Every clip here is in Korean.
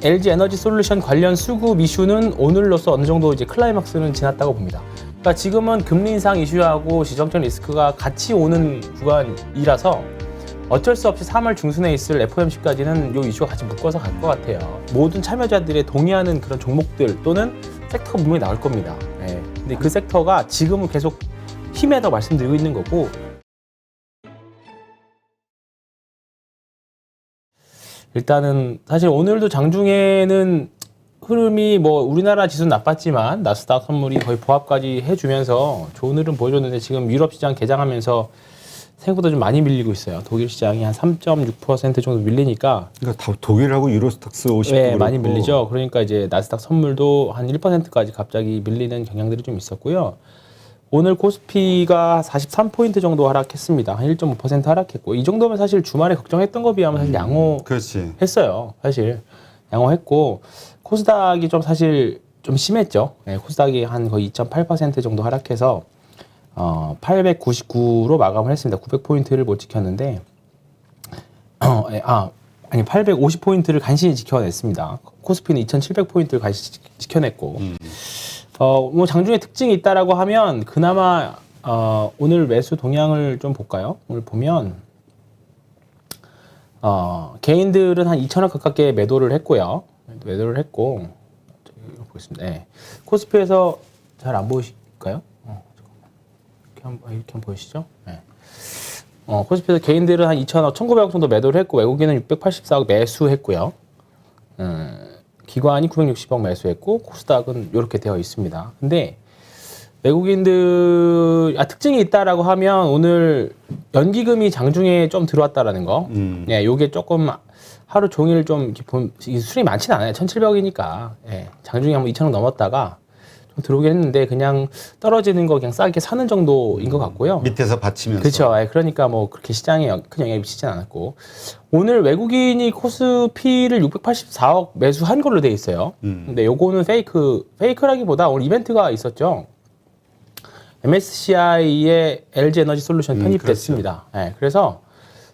LG 에너지 솔루션 관련 수급 이슈는 오늘로써 어느 정도 이제 클라이막스는 지났다고 봅니다. 그러니까 지금은 금리 인상 이슈하고 지정적 리스크가 같이 오는 구간이라서 어쩔 수 없이 3월 중순에 있을 FOMC까지는 이 이슈가 같이 묶어서 갈 것 같아요. 모든 참여자들의 동의하는 그런 종목들 또는 섹터가 분명히 나올 겁니다. 네. 근데 그 섹터가 지금은 계속 힘에다 말씀드리고 있는 거고, 일단은 사실 오늘도 장중에는 흐름이 뭐 우리나라 지수는 나빴지만 나스닥 선물이 거의 보합까지 해주면서 좋은 흐름 보여줬는데 지금 유럽 시장 개장하면서 생각보다 좀 많이 밀리고 있어요. 독일 시장이 한 3.6% 정도 밀리니까. 그러니까 다 독일하고 유로스탁스 50도 네, 많이 밀리죠. 그러니까 이제 나스닥 선물도 한 1%까지 갑자기 밀리는 경향들이 좀 있었고요. 오늘 코스피가 43포인트 정도 하락했습니다. 한 1.5% 하락했고, 이 정도면 사실 주말에 걱정했던 거 비하면 사실 양호했어요. 사실 양호했고, 코스닥이 좀 사실 좀 심했죠. 네, 코스닥이 한 거의 2.8% 정도 하락해서 899로 마감을 했습니다. 900포인트를 못 지켰는데, 아니 850포인트를 간신히 지켜냈습니다. 코스피는 2700포인트를 간신히 지켜냈고, 뭐 장중에 특징이 있다라고 하면 그나마 오늘 매수 동향을 좀 볼까요? 오늘 보면 개인들은 한 2천억 가깝게 매도를 했고요. 매도를 했고, 이거 보겠습니다. 네. 코스피에서 잘 안 보이실까요? 이렇게 한번 보이시죠? 네. 코스피에서 개인들은 한 2천억, 1,900억 정도 매도를 했고, 외국인은 684억 매수했고요. 기관이 960억 매수했고, 코스닥은 이렇게 되어 있습니다. 근데 외국인들 특징이 있다라고 하면 오늘 연기금이 장중에 좀 들어왔다라는 거. 예, 요게 조금 하루 종일 좀 수익이 많지는 않아요. 1,700억이니까. 예, 장중에 한번 2,000억 넘었다가 좀 들어오긴 했는데 그냥 떨어지는 거 그냥 싸게 사는 정도인 것 같고요. 밑에서 받치면서. 그렇죠. 예, 그러니까 뭐 그렇게 시장에 큰 영향이 미치진 않았고, 오늘 외국인이 코스피를 684억 매수한 걸로 돼 있어요. 근데 요거는 페이크라기보다 오늘 이벤트가 있었죠. MSCI의 LG 에너지 솔루션 편입됐습니다. 그렇죠. 네, 그래서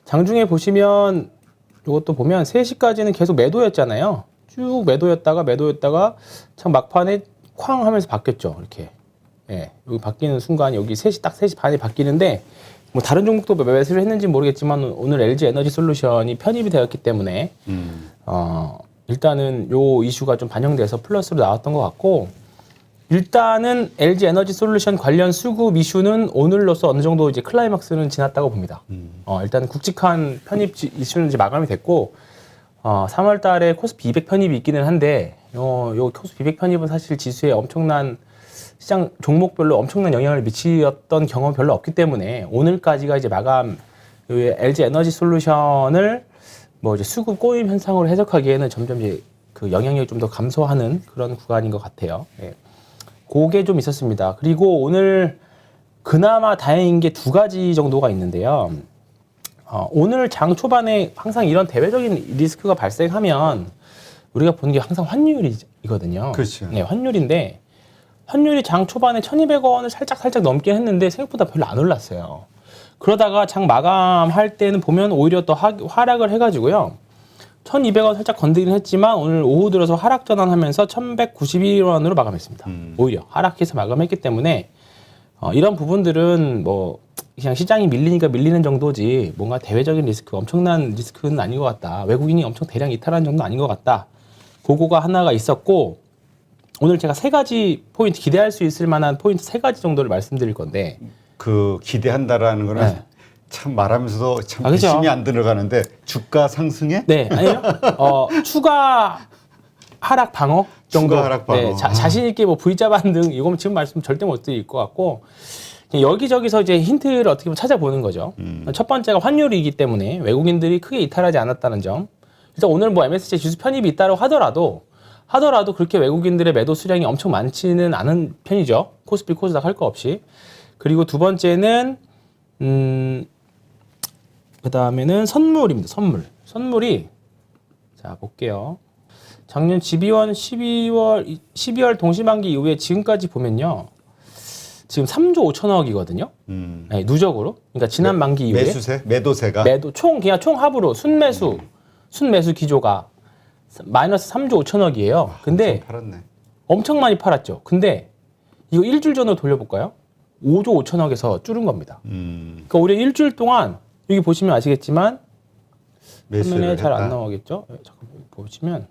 장중에 보시면 이것도 보면 3시까지는 계속 매도였잖아요. 쭉 매도였다가 참 막판에 쾅 하면서 바뀌었죠. 이렇게. 예, 여기 바뀌는 순간 여기 3시 반에 바뀌는데, 뭐 다른 종목도 매수를 했는지 모르겠지만 오늘 LG 에너지 솔루션이 편입이 되었기 때문에 일단은 요 이슈가 좀 반영돼서 플러스로 나왔던 것 같고, 일단은 LG 에너지 솔루션 관련 수급 이슈는 오늘로써 어느 정도 이제 클라이막스는 지났다고 봅니다. 일단 굵직한 편입 이슈는 이제 마감이 됐고, 3월 달에 코스피 200 편입이 있기는 한데, 요 코스피 200 편입은 사실 지수에 엄청난 시장 종목별로 엄청난 영향을 미치었던 경험 별로 없기 때문에 오늘까지가 이제 마감, LG 에너지 솔루션을 뭐 이제 수급 꼬임 현상으로 해석하기에는 점점 이제 그 영향력이 좀 더 감소하는 그런 구간인 것 같아요. 예. 그게 좀 있었습니다. 그리고 오늘 그나마 다행인 게 2가지 정도가 있는데요. 오늘 장 초반에 항상 이런 대외적인 리스크가 발생하면 우리가 보는 게 항상 환율이거든요. 그렇죠. 네, 환율인데 환율이 장 초반에 1,200원을 살짝 넘긴 했는데 생각보다 별로 안 올랐어요. 그러다가 장 마감할 때는 보면 오히려 또 하락을 해가지고요. 1,200원 살짝 건드리긴 했지만 오늘 오후 들어서 하락 전환하면서 1,191원으로 마감했습니다. 오히려 하락해서 마감했기 때문에 이런 부분들은 뭐 그냥 시장이 밀리니까 밀리는 정도지 뭔가 대외적인 리스크, 엄청난 리스크는 아닌 것 같다. 외국인이 엄청 대량 이탈한 정도는 아닌 것 같다. 그거가 하나가 있었고, 오늘 제가 3가지 포인트, 기대할 수 있을 만한 포인트 3가지 정도를 말씀드릴 건데, 그 기대한다라는 거는 네. 참 말하면서도 참 그죠? 배심이 안 들어가는데, 주가 상승에? 네, 아니요. 추가 하락 방어 정도. 추가 하락 방어. 네, 자신 있게 뭐 V자 반등 이건 지금 말씀 절대 못 드릴 것 같고, 여기저기서 이제 힌트를 어떻게 보면 찾아보는 거죠. 첫 번째가 환율이기 때문에 외국인들이 크게 이탈하지 않았다는 점. 그래서 오늘 뭐 MSCI 지수 편입이 있다고 하더라도 그렇게 외국인들의 매도 수량이 엄청 많지는 않은 편이죠. 코스피, 코스닥 할 거 없이. 그리고 두 번째는 그 다음에는 선물입니다. 선물이 자 볼게요. 작년 12월 동시만기 이후에 지금까지 보면요. 지금 3조 5천억이거든요. 네, 누적으로. 그러니까 지난 만기 이후에 매도세가 그냥 총 합으로 순매수 기조가 마이너스 3조 5천억이에요. 근데 좀 팔았네. 엄청 많이 팔았죠. 근데 이거 일주일 전으로 돌려볼까요? 5조 5천억에서 줄은 겁니다. 그러니까 오히려 일주일 동안 여기 보시면 아시겠지만 화면에 잘 안 나오겠죠? 잠깐 보시면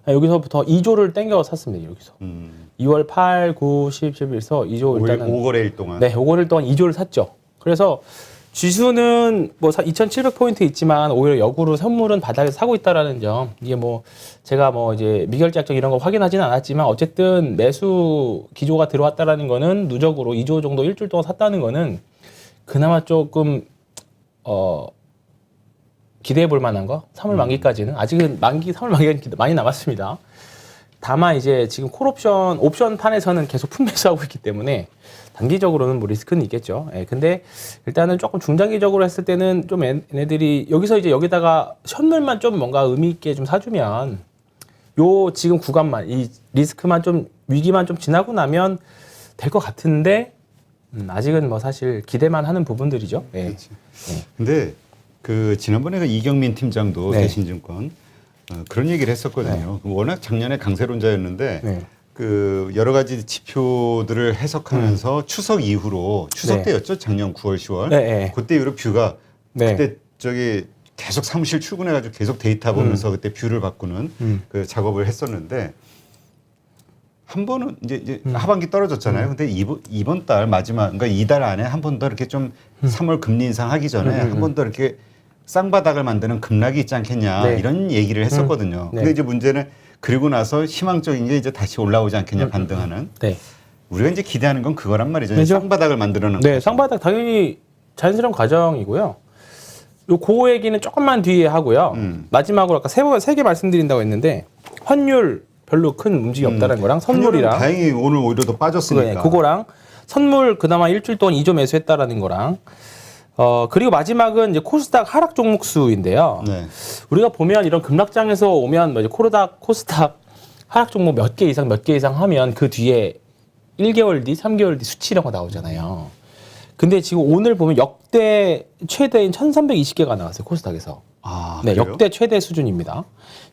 여기서부터 2조를 땡겨 샀습니다. 여기서 2월 8, 9, 10, 11에서 2조 일단은 5거래일 동안. 네, 5거래일 동안 2조를 샀죠. 그래서 지수는 뭐 2,700포인트 있지만 오히려 역으로 선물은 바닥에서 사고 있다라는 점. 이게 뭐 제가 뭐 이제 미결제 약정 이런 거 확인하지는 않았지만 어쨌든 매수 기조가 들어왔다라는 거는 누적으로 2조 정도 일주일 동안 샀다는 거는 그나마 조금 기대해 볼 만한 거. 3월 만기까지는 아직은 3월 만기가 많이 남았습니다. 다만 이제 지금 옵션 판에서는 계속 품매수하고 있기 때문에 단기적으로는 뭐 리스크는 있겠죠. 예, 근데 일단은 조금 중장기적으로 했을 때는 좀 얘네들이 여기서 이제 여기다가 현물만 좀 뭔가 의미 있게 좀 사주면 요 지금 구간만 이 리스크만 좀 위기만 좀 지나고 나면 될 것 같은데 아직은 뭐 사실 기대만 하는 부분들이죠. 예. 그렇지. 근데 그 지난번에 그 이경민 팀장도 네. 대신증권 그런 얘기를 했었거든요. 워낙 작년에 강세론자였는데 네. 그 여러 가지 지표들을 해석하면서 추석 이후로 추석 네. 때였죠. 작년 9월, 10월. 네, 네. 그때 이후로 뷰가 네. 그때 저기 계속 사무실 출근해가지고 계속 데이터 보면서 그때 뷰를 바꾸는 그 작업을 했었는데 한 번은 이제 하반기 떨어졌잖아요. 근데 이번 달 마지막 그러니까 이달 안에 한 번 더 이렇게 좀 3월 금리 인상하기 전에 한 번 더 이렇게 쌍바닥을 만드는 급락이 있지 않겠냐 네. 이런 얘기를 했었거든요. 네. 근데 이제 문제는 그리고 나서 희망적인 게 이제 다시 올라오지 않겠냐 반등하는. 네. 우리가 이제 기대하는 건 그거란 말이죠. 그렇죠. 쌍바닥을 만들어내는 네, 거죠. 쌍바닥 당연히 자연스러운 과정이고요. 요 얘기는 조금만 뒤에 하고요. 마지막으로 아까 세 개 말씀드린다고 했는데 환율 별로 큰 움직임이 없다는 거랑 선물이랑 다행히 오늘 오히려 더 빠졌으니까. 그거랑 선물 그나마 일주일 동안 2조 매수했다라는 거랑 그리고 마지막은 이제 코스닥 하락 종목 수인데요. 네. 우리가 보면 이런 급락장에서 오면 뭐 이제 코스닥 하락 종목 몇 개 이상 하면 그 뒤에 1개월 뒤, 3개월 뒤 수치 이런 거 나오잖아요. 근데 지금 오늘 보면 역대 최대인 1,320개가 나왔어요. 코스닥에서. 아, 네, 그래요? 역대 최대 수준입니다.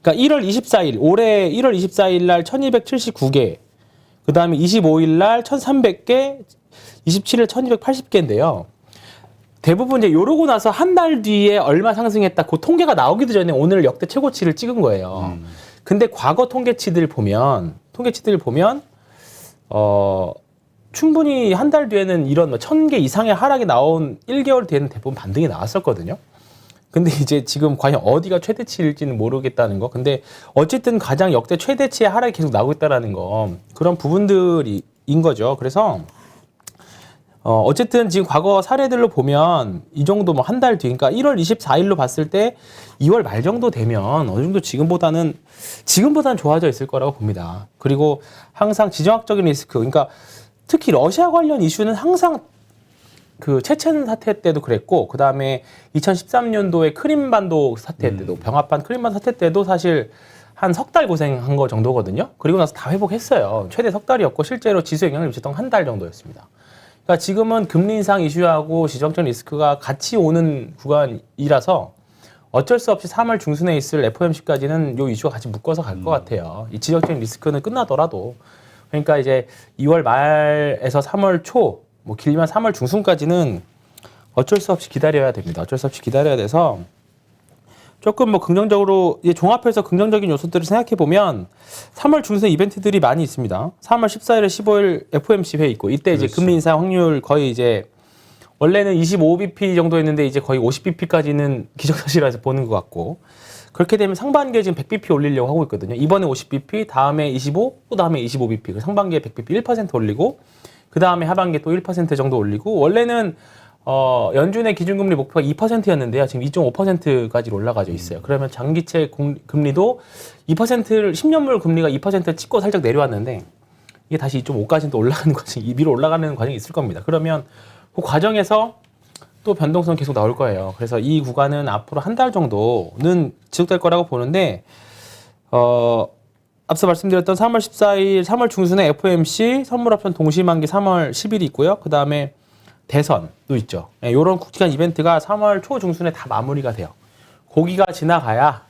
그러니까 1월 24일, 올해 1월 24일 날 1,279개, 그 다음에 25일 날 1,300개, 27일 1,280개인데요. 대부분 이제 요러고 나서 한 달 뒤에 얼마 상승했다 그 통계가 나오기도 전에 오늘 역대 최고치를 찍은 거예요. 근데 과거 통계치들 보면 충분히 한 달 뒤에는 이런 1,000개 이상의 하락이 나온 1개월 뒤에는 대부분 반등이 나왔었거든요. 근데 이제 지금 과연 어디가 최대치일지는 모르겠다는 거. 근데 어쨌든 가장 역대 최대치의 하락이 계속 나오고 있다라는 거. 그런 부분들인 거죠. 그래서 어쨌든 지금 과거 사례들로 보면 이 정도 뭐 한 달 뒤, 그러니까 1월 24일로 봤을 때 2월 말 정도 되면 어느 정도 지금보다는 좋아져 있을 거라고 봅니다. 그리고 항상 지정학적인 리스크, 그러니까 특히 러시아 관련 이슈는 항상 그 체첸 사태 때도 그랬고, 그 다음에 2013년도에 크림반도 사태 때도 병합한 크림반도 사태 때도 사실 한 석 달 고생한 거 정도거든요. 그리고 나서 다 회복했어요. 최대 석 달이었고 실제로 지수에 영향을 미쳤던 한 달 정도였습니다. 그러니까 지금은 금리 인상 이슈하고 지정적 리스크가 같이 오는 구간이라서 어쩔 수 없이 3월 중순에 있을 FOMC까지는 이 이슈가 같이 묶어서 갈 것 같아요. 이 지정적 리스크는 끝나더라도. 그러니까 이제 2월 말에서 3월 초, 뭐 길면 3월 중순까지는 어쩔 수 없이 기다려야 됩니다. 어쩔 수 없이 기다려야 돼서 조금 뭐 긍정적으로 이제 종합해서 긍정적인 요소들을 생각해 보면 3월 중순에 이벤트들이 많이 있습니다. 3월 14일에 15일 FOMC 회의 있고 이때 이제 그렇죠. 금리 인상 확률 거의 이제 원래는 25bp 정도였는데 이제 거의 50bp까지는 기정사실화해서 보는 것 같고 그렇게 되면 상반기에 지금 100bp 올리려고 하고 있거든요. 이번에 50bp, 다음에 25, 또 다음에 25bp. 그 상반기에 100bp 1% 올리고 그 다음에 하반기에 또 1% 정도 올리고 원래는 연준의 기준금리 목표가 2%였는데요. 지금 2.5%까지 올라가져 있어요. 그러면 장기채 금리도 2%를 10년물 금리가 2% 찍고 살짝 내려왔는데 이게 다시 2.5까지 또 올라가는 과정이 위로 올라가는 과정이 있을 겁니다. 그러면 그 과정에서 또 변동성 계속 나올 거예요. 그래서 이 구간은 앞으로 한 달 정도는 지속될 거라고 보는데 앞서 말씀드렸던 3월 14일, 3월 중순에 FOMC 선물옵션 동시만기 3월 10일이 있고요. 그 다음에 대선도 있죠. 이런 국지간 이벤트가 3월 초 중순에 다 마무리가 돼요. 고기가 지나가야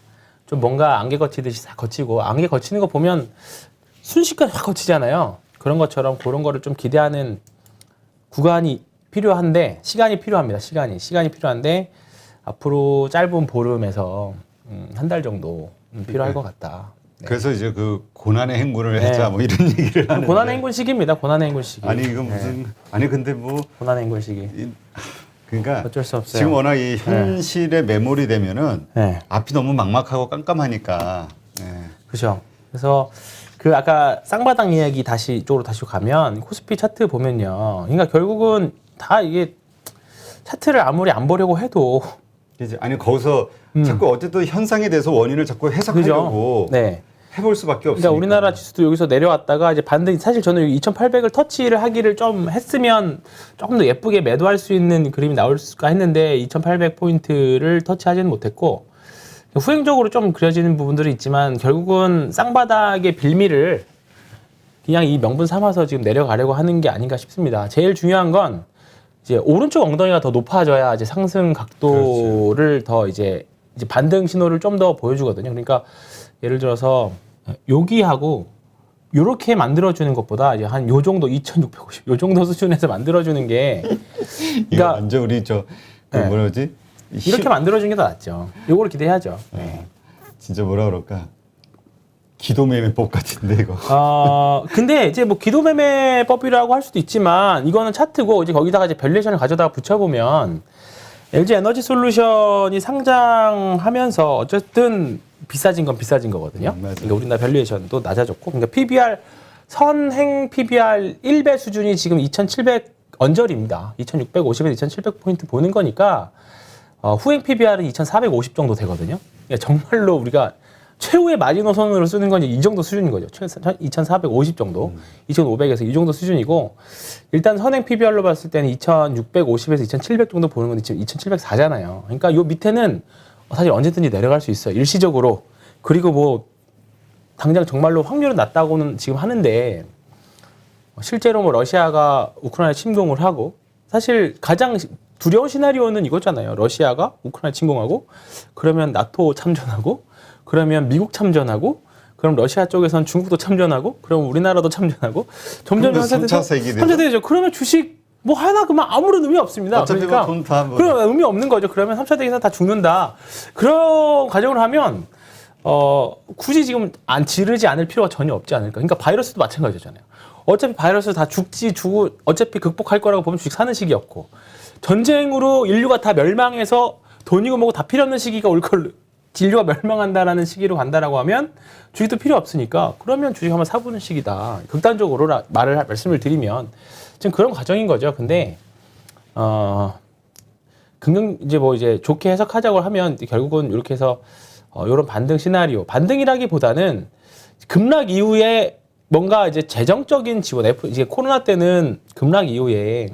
좀 뭔가 안개 거치듯이 싹 거치고 안개 거치는 거 보면 순식간에 확 거치잖아요. 그런 것처럼 그런 거를 좀 기대하는 구간이 필요한데 시간이 필요합니다. 시간이 필요한데 앞으로 짧은 보름에서 한 달 정도 필요할 것 같다. 네. 그래서 이제 그 고난의 행군을 네. 하자 뭐 이런 얘기를 하는데 고난의 행군 시기입니다. 고난의 행군 시기. 아니 이거 무슨 아니 근데 뭐 고난의 행군 시기. 그러니까 어쩔 수 없어요. 지금 워낙 이 현실에 매몰이 되면은 네. 앞이 너무 막막하고 깜깜하니까 그렇죠. 그래서 그 아까 쌍바닥 이야기 이쪽으로 다시 가면 코스피 차트 보면요. 그러니까 결국은 다 이게 차트를 아무리 안 보려고 해도 이제 아니 거기서 자꾸 어쨌든 현상에 대해서 원인을 자꾸 해석하려고 그죠? 네. 해볼 수밖에 없으니까. 그러니까 우리나라 지수도 여기서 내려왔다가 이제 반등 사실 저는 여기 2,800을 터치를 하기를 좀 했으면 조금 더 예쁘게 매도할 수 있는 그림이 나올까 했는데 2,800 포인트를 터치하지는 못했고 후행적으로 좀 그려지는 부분들이 있지만 결국은 쌍바닥의 빌미를 그냥 이 명분 삼아서 지금 내려가려고 하는 게 아닌가 싶습니다. 제일 중요한 건 이제 오른쪽 엉덩이가 더 높아져야 이제 상승 각도를 더 이제 반등 신호를 좀 더 보여주거든요. 그러니까 예를 들어서 여기하고 요렇게 만들어주는 것보다 이제 한 요 정도 2,650 요 정도 수준에서 만들어주는 게 이거 그러니까 완전 우리 저 그 네. 뭐라 그러지? 이렇게 만들어주는 게 더 낫죠. 요거를 기대해야죠. 네. 진짜 뭐라 그럴까? 기도매매법 같은데 이거. 근데 이제 뭐 기도매매법이라고 할 수도 있지만 이거는 차트고 이제 거기다가 이제 밸류에이션을 가져다가 붙여보면 LG 에너지 솔루션이 상장하면서 어쨌든 비싸진 건 비싸진 거거든요. 맞아요. 그러니까 우리나라 밸류에이션도 낮아졌고, 그러니까 PBR 선행 PBR 1배 수준이 지금 2,700 언저리입니다. 2,650에서 2,700 포인트 보는 거니까 후행 PBR은 2,450 정도 되거든요. 그러니까 정말로 우리가 최후의 마지노선으로 쓰는 건 이 정도 수준인 거죠. 2,450 정도, 2,500에서 이 정도 수준이고, 일단 선행 PBR로 봤을 때는 2,650에서 2,700 정도 보는 건 지금 2,704잖아요. 그러니까 요 밑에는 사실 언제든지 내려갈 수 있어요. 일시적으로. 그리고 뭐 당장 정말로 확률은 낮다고는 지금 하는데 실제로 뭐 러시아가 우크라이나 침공을 하고, 사실 가장 두려운 시나리오는 이거잖아요. 러시아가 우크라이나 침공하고, 그러면 나토 참전하고, 그러면 미국 참전하고, 그럼 러시아 쪽에선 중국도 참전하고, 그럼 우리나라도 참전하고, 점점 그러면 3차 세계대전. 3차 대전. 그러면 주식 뭐 하나 그만 아무런 의미 없습니다. 어차피 그러니까 돈 다 뭐. 그럼 의미 없는 거죠. 그러면 3차 대전 다 죽는다. 그런 과정을 하면 굳이 지금 안 지르지 않을 필요가 전혀 없지 않을까. 그러니까 바이러스도 마찬가지잖아요. 어차피 바이러스 다 죽고 어차피 극복할 거라고 보면 주식 사는 시기였고, 전쟁으로 인류가 다 멸망해서 돈이고 뭐고 다 필요 없는 시기가 올 걸, 인류가 멸망한다라는 시기로 간다라고 하면 주식도 필요 없으니까 그러면 주식 한번 사보는 시기다. 극단적으로 말씀을 드리면 지금 그런 과정인 거죠. 근데 이제 좋게 해석하자고 하면 결국은 이렇게 해서 이런 반등 시나리오, 반등이라기보다는 급락 이후에 뭔가 이제 재정적인 지원, 이제 코로나 때는 급락 이후에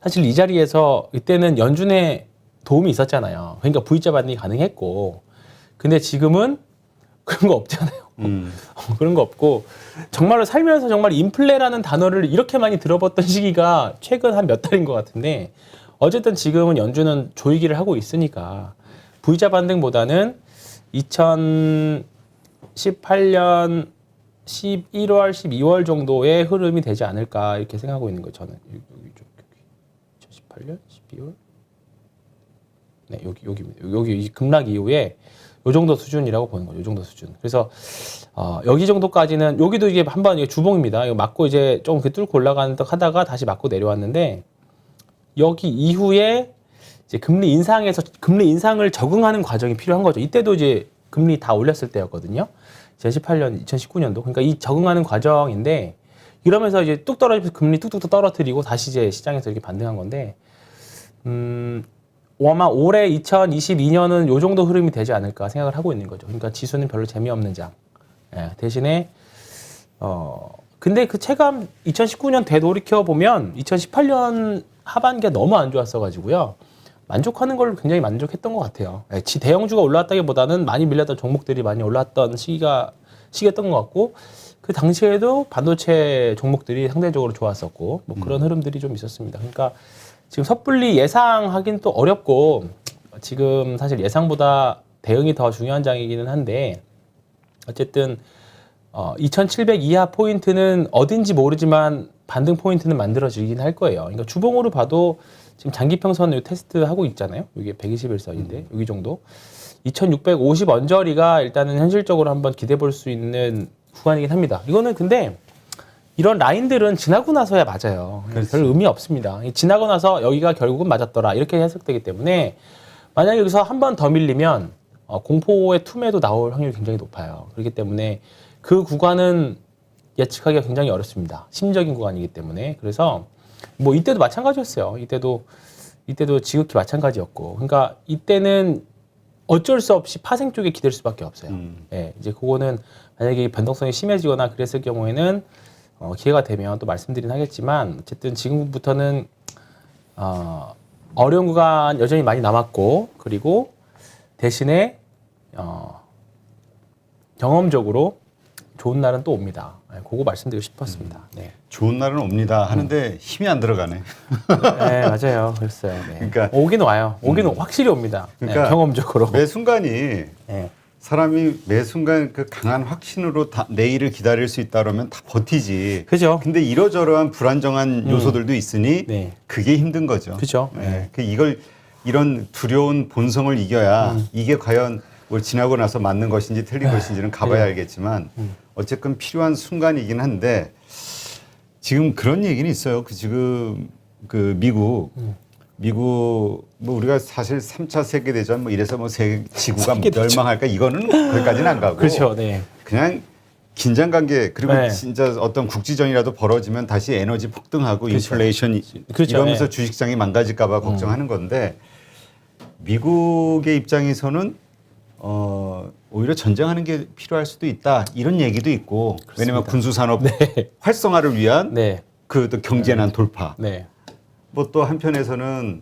사실 이 자리에서 이때는 연준의 도움이 있었잖아요. 그러니까 V자 반등이 가능했고, 근데 지금은 그런 거 없잖아요. 그런 거 없고, 정말로 살면서 정말 인플레라는 단어를 이렇게 많이 들어봤던 시기가 최근 한 몇 달인 것 같은데, 어쨌든 지금은 연준은 조이기를 하고 있으니까 V자 반등보다는 2018년 11월, 12월 정도의 흐름이 되지 않을까 이렇게 생각하고 있는 거죠. 저는 여기 2018년, 12월. 네, 여기입니다. 여기 급락 이후에 요 정도 수준이라고 보는 거죠. 요 정도 수준. 그래서 여기 정도까지는, 여기도 이게 한번 이게 주봉입니다. 이거 맞고 이제 좀 뚫고 올라가는 듯 하다가 다시 맞고 내려왔는데, 여기 이후에 이제 금리 인상을 적응하는 과정이 필요한 거죠. 이때도 이제 금리 다 올렸을 때였거든요. 2018년, 2019년도. 그러니까 이 적응하는 과정인데, 이러면서 이제 뚝 떨어지면서 금리 뚝뚝 떨어뜨리고 다시 이제 시장에서 이렇게 반등한 건데, 아마 올해 2022년은 요 정도 흐름이 되지 않을까 생각을 하고 있는 거죠. 그러니까 지수는 별로 재미없는 장. 예, 대신에 근데 그 체감 2019년 되돌이켜 보면 2018년 하반기가 너무 안 좋았어 가지고요. 만족하는 걸로 굉장히 만족했던 것 같아요. 예, 대형주가 올라왔다기보다는 많이 밀렸던 종목들이 많이 올랐던 시기였던 것 같고, 그 당시에도 반도체 종목들이 상대적으로 좋았었고, 뭐 그런 흐름들이 좀 있었습니다. 그러니까 지금 섣불리 예상하긴 또 어렵고, 지금 사실 예상보다 대응이 더 중요한 장이기는 한데 어쨌든 2,700 이하 포인트는 어딘지 모르지만 반등 포인트는 만들어지긴 할 거예요. 그러니까 주봉으로 봐도 지금 장기평선 요 테스트 하고 있잖아요. 이게 121선인데 여기 정도 2,650 언저리가 일단은 현실적으로 한번 기대해 볼 수 있는 구간이긴 합니다. 이거는 근데 이런 라인들은 지나고 나서야 맞아요. 별 의미 없습니다. 지나고 나서 여기가 결국은 맞았더라 이렇게 해석되기 때문에 만약에 여기서 한 번 더 밀리면 공포의 툼에도 나올 확률이 굉장히 높아요. 그렇기 때문에 그 구간은 예측하기가 굉장히 어렵습니다. 심적인 구간이기 때문에. 그래서 뭐 이때도 마찬가지였어요. 이때도 지극히 마찬가지였고. 그러니까 이때는 어쩔 수 없이 파생 쪽에 기댈 수밖에 없어요. 예, 이제 그거는 만약에 변동성이 심해지거나 그랬을 경우에는 기회가 되면 또 말씀드리긴 하겠지만 어쨌든 지금부터는 어려운 구간 여전히 많이 남았고 그리고 대신에 경험적으로 좋은 날은 또 옵니다. 네, 그거 말씀드리고 싶었습니다. 네. 좋은 날은 옵니다 하는데 힘이 안 들어가네. 네, 맞아요. 그랬어요. 네. 그러니까 오긴 와요. 오긴 확실히 옵니다. 그러니까 네, 경험적으로. 매 순간이 네. 사람이 매 순간 그 강한 확신으로 내일을 기다릴 수 있다 그러면 다 버티지. 그죠. 근데 이러저러한 불안정한 요소들도 있으니 네. 그게 힘든 거죠. 그죠. 네. 이런 두려운 본성을 이겨야 이게 과연 뭘 지나고 나서 맞는 것인지 틀린 것인지는 가봐야 알겠지만 어쨌든 필요한 순간이긴 한데 지금 그런 얘기는 있어요. 지금 미국 뭐 우리가 사실 3차 세계대전 뭐 이래서 뭐 지구가 멸망할까 이거는 거기까지는 안 가고 그렇죠. 네. 그냥 긴장 관계 그리고 네. 진짜 어떤 국지전이라도 벌어지면 다시 에너지 폭등하고 그렇죠. 인플레이션 그렇죠. 이러면서 네. 주식시장이 망가질까 봐 걱정하는 건데 미국의 입장에서는 오히려 전쟁하는 게 필요할 수도 있다 이런 얘기도 있고 그렇습니다. 왜냐하면 군수산업 네. 활성화를 위한 네. 그 또 경제난 돌파 네. 뭐 또 한편에서는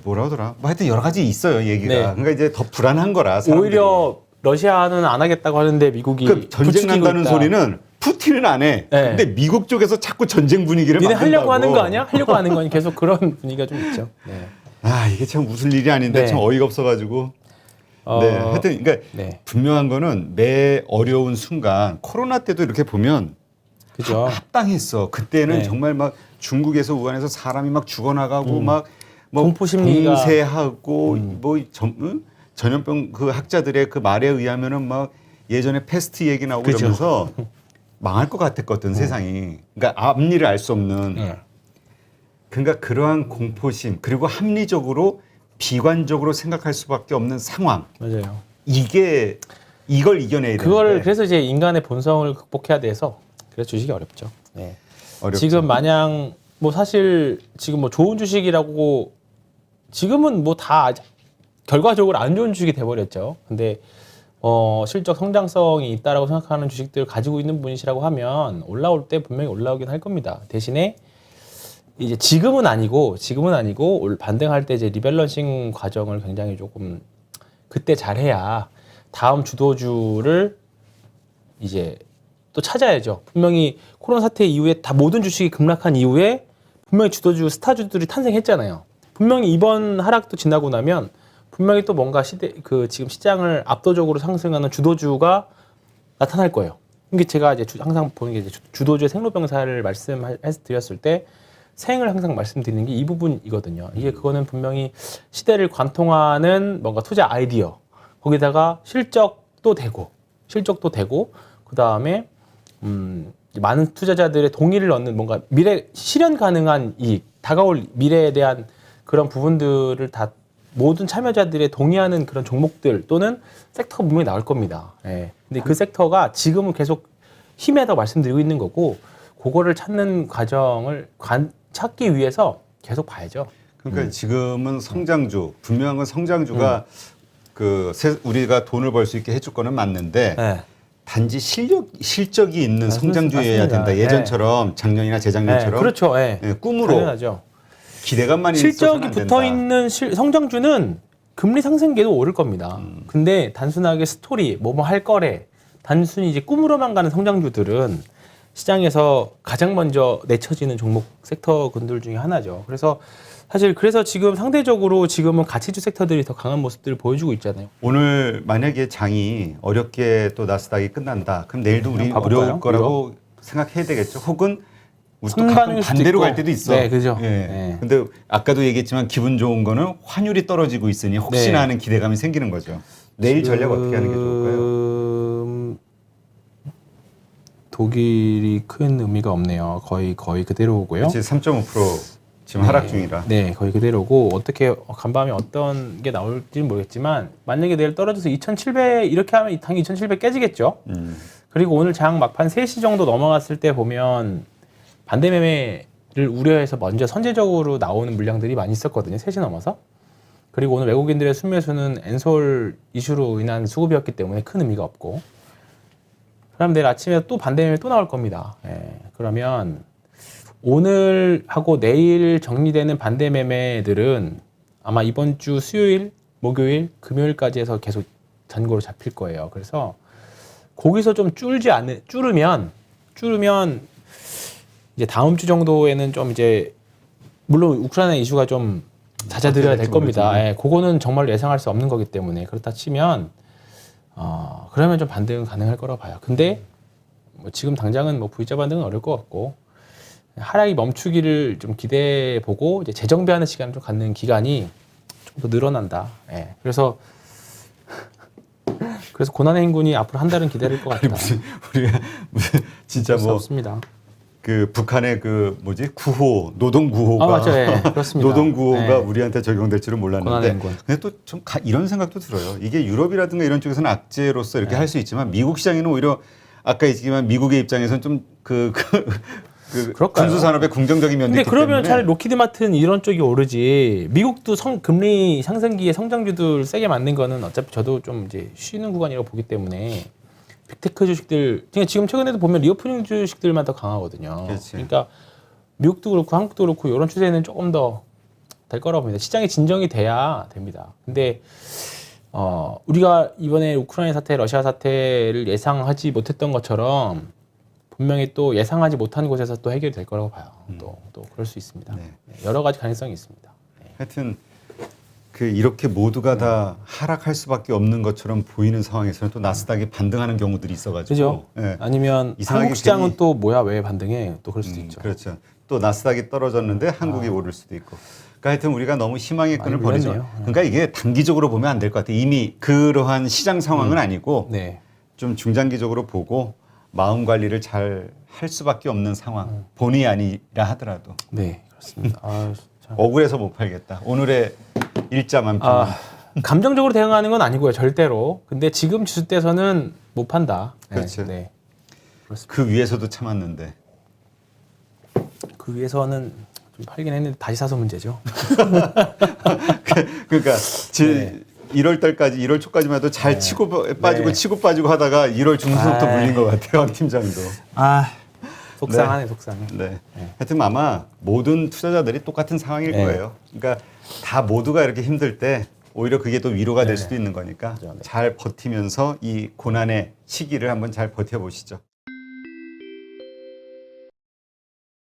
뭐라 하더라 뭐 하여튼 여러 가지 있어요 얘기가 네. 그러니까 이제 더 불안한 거라 사람들이. 오히려 러시아는 안 하겠다고 하는데 미국이 그 전쟁 부추기고 난다는 있다. 소리는 푸틴은 안 해. 네. 근데 미국 쪽에서 자꾸 전쟁 분위기를 니네 만든다고. 하려고 하는 거 아니야? 하려고 하는 거니 계속 그런 분위기가 좀 있죠. 네. 아 이게 참 웃을 일이 아닌데 네. 참 어이가 없어가지고. 네, 하여튼 그러니까 네. 분명한 거는 매 어려운 순간 코로나 때도 이렇게 보면 그죠. 합당했어. 그때는 네. 정말 막 중국에서 우한에서 사람이 막 죽어나가고 막 뭐 공포 심리가 봉쇄하고 뭐 전염병 그 학자들의 그 말에 의하면은 막 예전에 패스트 얘기 나오고 그죠. 그러면서 망할 것 같았거든 세상이. 그러니까 앞일을 알 수 없는. 네. 그러니까 그러한 공포심 그리고 합리적으로 비관적으로 생각할 수밖에 없는 상황. 맞아요. 이걸 이겨내야 되는데 그래서 이제 인간의 본성을 극복해야 돼서 그래서 주식이 어렵죠. 네. 어렵죠. 지금 마냥 뭐 사실 지금 뭐 좋은 주식이라고 지금은 뭐 다 결과적으로 안 좋은 주식이 돼버렸죠. 근데 실적 성장성이 있다라고 생각하는 주식들 가지고 있는 분이시라고 하면 올라올 때 분명히 올라오긴 할 겁니다. 대신에 이제 지금은 아니고 반등할 때 이제 리밸런싱 과정을 굉장히 조금 그때 잘해야 다음 주도주를 이제 또 찾아야죠. 분명히 코로나 사태 이후에 다 모든 주식이 급락한 이후에 분명히 주도주 스타주들이 탄생했잖아요. 분명히 이번 하락도 지나고 나면 분명히 또 뭔가 지금 시장을 압도적으로 상승하는 주도주가 나타날 거예요. 이게 제가 이제 항상 보는 게 이제 주도주의 생로병사를 말씀드렸을 때 생을 항상 말씀드리는 게 이 부분이거든요. 이게 그거는 분명히 시대를 관통하는 뭔가 투자 아이디어 거기다가 실적도 되고 그 다음에 많은 투자자들의 동의를 얻는 뭔가 실현 가능한 이익, 다가올 미래에 대한 그런 부분들을 다 모든 참여자들의 동의하는 그런 종목들 또는 섹터가 분명히 나올 겁니다. 예. 근데 그 섹터가 지금은 계속 희미하다고 말씀드리고 있는 거고 그거를 찾는 과정을 찾기 위해서 계속 봐야죠. 그러니까 지금은 성장주 분명한 건 성장주가 우리가 돈을 벌 수 있게 해줄 거는 맞는데 네. 단지 실적이 있는 성장주여야 맞습니다. 된다. 예전처럼 작년이나 재작년처럼 네. 그렇죠. 네. 꿈으로 당연하죠. 기대감만 실적이 붙어 있는 성장주는 금리 상승계도 오를 겁니다. 근데 단순하게 스토리 뭐뭐 할 거래 단순히 이제 꿈으로만 가는 성장주들은 시장에서 가장 먼저 내쳐지는 종목 섹터군들 중에 하나죠. 그래서 사실 그래서 지금 상대적으로 지금은 가치주 섹터들이 더 강한 모습들을 보여주고 있잖아요. 오늘 만약에 장이 어렵게 또 나스닥이 끝난다. 그럼 내일도 우리 한번 봐볼까요? 어려울 거라고 생각해야 되겠죠. 혹은 우리 또 선반일 가끔 수도 반대로 있고. 갈 때도 있어. 네, 그죠. 예. 네. 근데 아까도 얘기했지만 기분 좋은 거는 환율이 떨어지고 있으니 혹시나 네. 하는 기대감이 생기는 거죠. 내일 전략 어떻게 하는 게 좋을까요? 지금 독일이 큰 의미가 없네요. 거의 그대로고요. 그렇지 3.5% 지금 네. 하락 중이라. 네, 거의 그대로고 어떻게 간밤에 어떤 게 나올지는 모르겠지만 만약에 내일 떨어져서 2,700 이렇게 하면 당연히 2,700 깨지겠죠. 그리고 오늘 장 막판 3시 정도 넘어갔을 때 보면 반대 매매를 우려해서 먼저 선제적으로 나오는 물량들이 많이 있었거든요. 3시 넘어서. 그리고 오늘 외국인들의 순매수는 엔솔 이슈로 인한 수급이었기 때문에 큰 의미가 없고. 그럼 내일 아침에 또 반대 매매 또 나올 겁니다. 예, 그러면 오늘 하고 내일 정리되는 반대 매매들은 아마 이번 주 수요일, 목요일, 금요일까지 해서 계속 잔고로 잡힐 거예요. 그래서 거기서 좀 줄으면 이제 다음 주 정도에는 좀 이제 물론 우크라이나 이슈가 좀 잦아들어야 될 겁니다. 예, 그거는 정말 예상할 수 없는 거기 때문에 그렇다 치면 그러면 좀 반등은 가능할 거라고 봐요. 근데 뭐 지금 당장은 뭐 V자 반등은 어려울 것 같고 하락이 멈추기를 좀 기대해 보고 이제 재정비하는 시간을 좀 갖는 기간이 좀 더 늘어난다. 예, 그래서 고난의 행군이 앞으로 한 달은 기다릴 것 같다. 우리가 무슨 진짜 뭐 없습니다. 그 북한의 그 뭐지 구호 노동 구호가 맞죠, 예, 그렇습니다. 노동 구호가 예. 우리한테 적용될 줄은 고난의 몰랐는데 행군. 근데 또 좀 이런 생각도 들어요. 이게 유럽이라든가 이런 쪽에서는 악재로서 이렇게 할 수 있지만 미국 시장에는 오히려 아까 얘기했지만 미국의 입장에서는 좀 그 그럴까요? 군수 산업에 긍정적인 면도 근데 있기 그러면 때문에 차라리 로키드 마틴 이런 쪽이 오르지. 미국도 금리 상승기에 성장주들 세게 만든 거는 어차피 저도 좀 이제 쉬는 구간이라고 보기 때문에 빅테크 주식들 지금 최근에도 보면 리오프닝 주식들만 더 강하거든요. 그렇지. 그러니까 미국도 그렇고 한국도 그렇고 이런 추세는 조금 더 될 거라고 봅니다. 시장이 진정이 돼야 됩니다. 근데 우리가 이번에 우크라이나 사태, 러시아 사태를 예상하지 못했던 것처럼 분명히 또 예상하지 못한 곳에서 또 해결될 거라고 봐요. 또 그럴 수 있습니다. 네. 여러 가지 가능성이 있습니다. 하여튼 그 이렇게 모두가 다 하락할 수밖에 없는 것처럼 보이는 상황에서는 또 나스닥이 반등하는 경우들이 있어가지고 그죠? 예. 아니면 이상하게 한국 시장은 괜히- 또 뭐야 왜 반등해? 또 그럴 수도 있죠. 그렇죠. 또 나스닥이 떨어졌는데 한국이 오를 수도 있고. 그러니까 하여튼 우리가 너무 희망의 끈을 많이 버리죠. 밀렸네요. 그러니까 이게 단기적으로 보면 안 될 것 같아요. 이미 그러한 시장 상황은 아니고 네. 좀 중장기적으로 보고 마음 관리를 잘 할 수밖에 없는 상황. 본의 아니라 하더라도 네, 그렇습니다. 참. 억울해서 못 팔겠다. 오늘의 일자만 팔면. 감정적으로 대응하는 건 아니고요, 절대로. 근데 지금 주식대에서는 못 판다. 네, 그렇죠. 네. 그 위에서도 참았는데. 그 위에서는 좀 팔긴 했는데 다시 사서 문제죠. 그러니까 네. 1월 달까지 1월 초까지만 해도 잘 치고 빠지고 네. 치고 빠지고 하다가 1월 중순부터 아이. 물린 것 같아요. 황 팀장도. 속상하네, 속상해. 네. 하여튼 아마 모든 투자자들이 똑같은 상황일 네. 거예요. 그러니까 다 모두가 이렇게 힘들 때 오히려 그게 또 위로가 될 수도 있는 거니까 그렇죠. 네. 잘 버티면서 이 고난의 시기를 한번 잘 버텨보시죠.